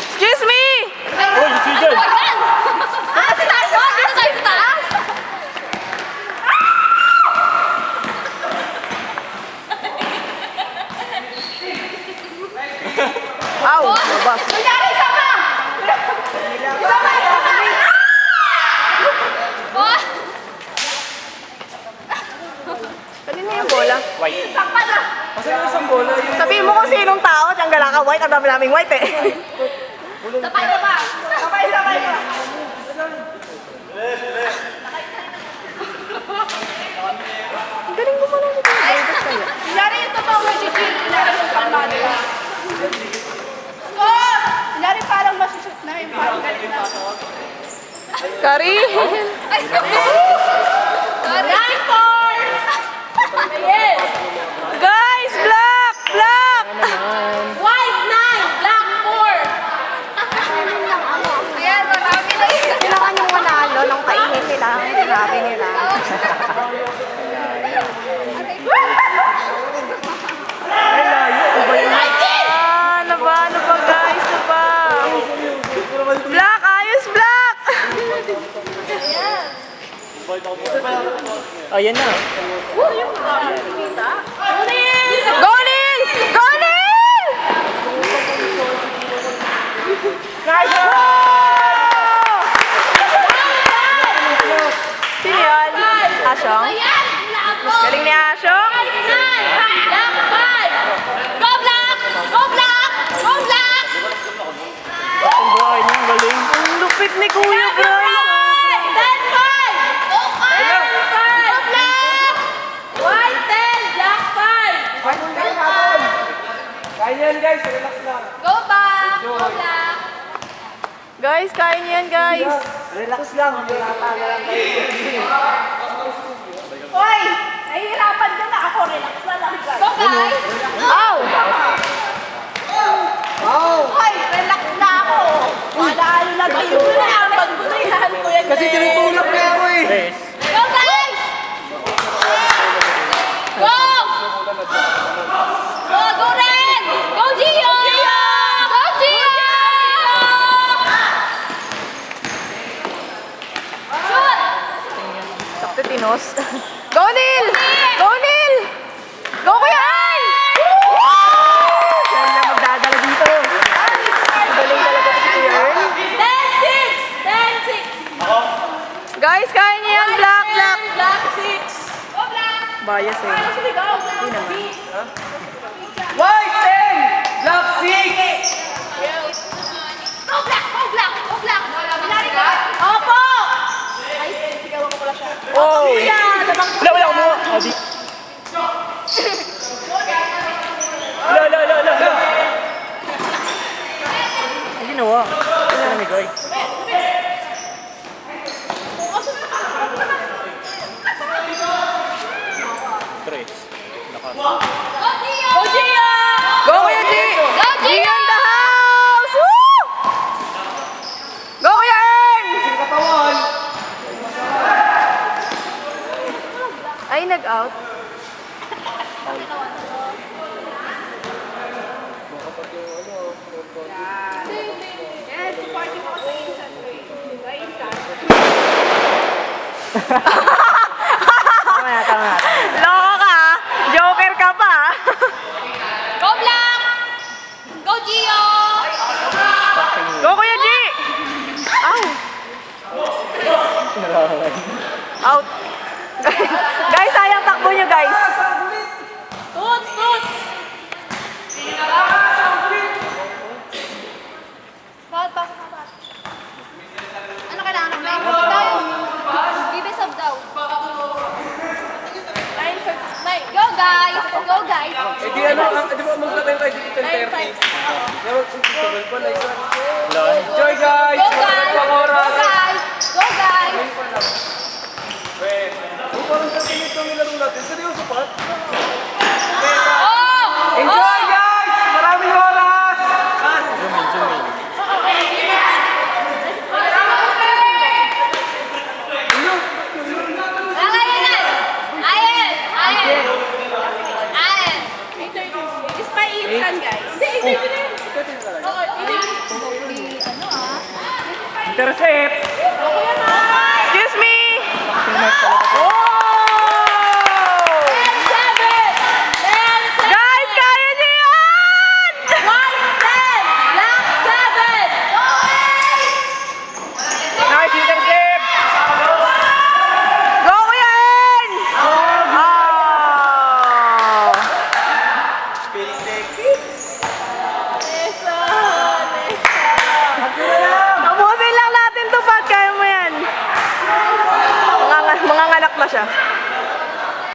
Excuse me! Oh, decision! Dito tayo sa taas! Ow! Labas! Nangyari ka ba? Kanina yung bola? White. Kasi yung isang bola, yung... Sabihin mo kung sinong tao, diyang gala ka white, ang dami naming white eh. Sabay ka ba? Sabay ka. Ang galing mo pala nito. Kunyari yung totoo na si Jim, kunyari yung kalmado. Score! Kunyari parang masushoot na yung parang galit na. Kari! Ay, sorry! 9-4! Yes! Guys, black! Black! White 9, black 4. Ayan, marami na yun. Kailangan yung manalo ng kainin nila. Sinabi nila. Ay, layo. Ano ba yun? Ano ba? Ano ba guys? Ano ba? Black! Ayos, black! Ayan na. Go, Neil! Go, Neil! Nice! Sino yun? Asyong? Galing ni Asyong? Black 5! Go black! Go black! Go black! Ang Brian, ang galing. Ang lupit ni Kuya Bryce. 10-5! Go 5! Go black! White 10, black 5! Kaya yan guys, relax lang. Go back! Go black! Guys, kaya niyo yan, guys. Relax lang. Pinatanga lang kayo. Hoy! Nahihirapan ka na ako. Relax na lang. Go guys! Ow! Wow! Hoy! Relax na ako. Malaalo na kayo. Pagbunayahan ko yan. Kasi tinutulog na ako eh. Yes. Go guys! Go! Go! Go Red! Go Gio! Go Gio! Shoot! Sakto tinos. Go, Neil! Go, Neil! Go, Kuya Earl! Yan na magdadala dito. Ang galing talaga si Kuya Earl. 10-6! 10-6! Guys, kaya niyo yan. Black, black. Black 6! Go black! Bias eh. Sige, go! White 10! Black 6! Go black! Go black! Go black! Bilari ka? Opo! Ay, sigawan ko pala siya. Oh! Wala ko mo. Adi. Wala. Ang ginawa. Ano na ni Goy? Tres. Go Gio! Go Gio! Go, Kuya G! Go G Gio! in the house! Woo! Go, Kuya Earl! Katawan! Ay, nag-out. Yes, supporting ako sa insan ko eh. Sa insan. Tama na. Loko ka, ah. Joker ka pa. ah. Go black! Go Gio! Go, Kuya G! Ow! Out. Guys, sayang takbo nyo, guys. Toots! Toots! Bawat pasok na ba? Ano kailangan ng may? Tayo! Bibisab daw. 9-5. Go guys! Go guys! Eh di ano, di ba magkatayo tayo dito 10:30? 9-5. Diba, sabal pa na isa. Wala. Enjoy guys! Go guys! Pang Go oras! guys! Go guys! Wait. Oh, parang sa tingin kami laro natin. Seryoso pa? Oh! Enjoy guys! Maraming oras! Zoom in. Ayan! Ayan! Ayan! Ayan! Saan, guys? Hindi, Oo, Intercept! Excuse me! Sinat talaga. Oh!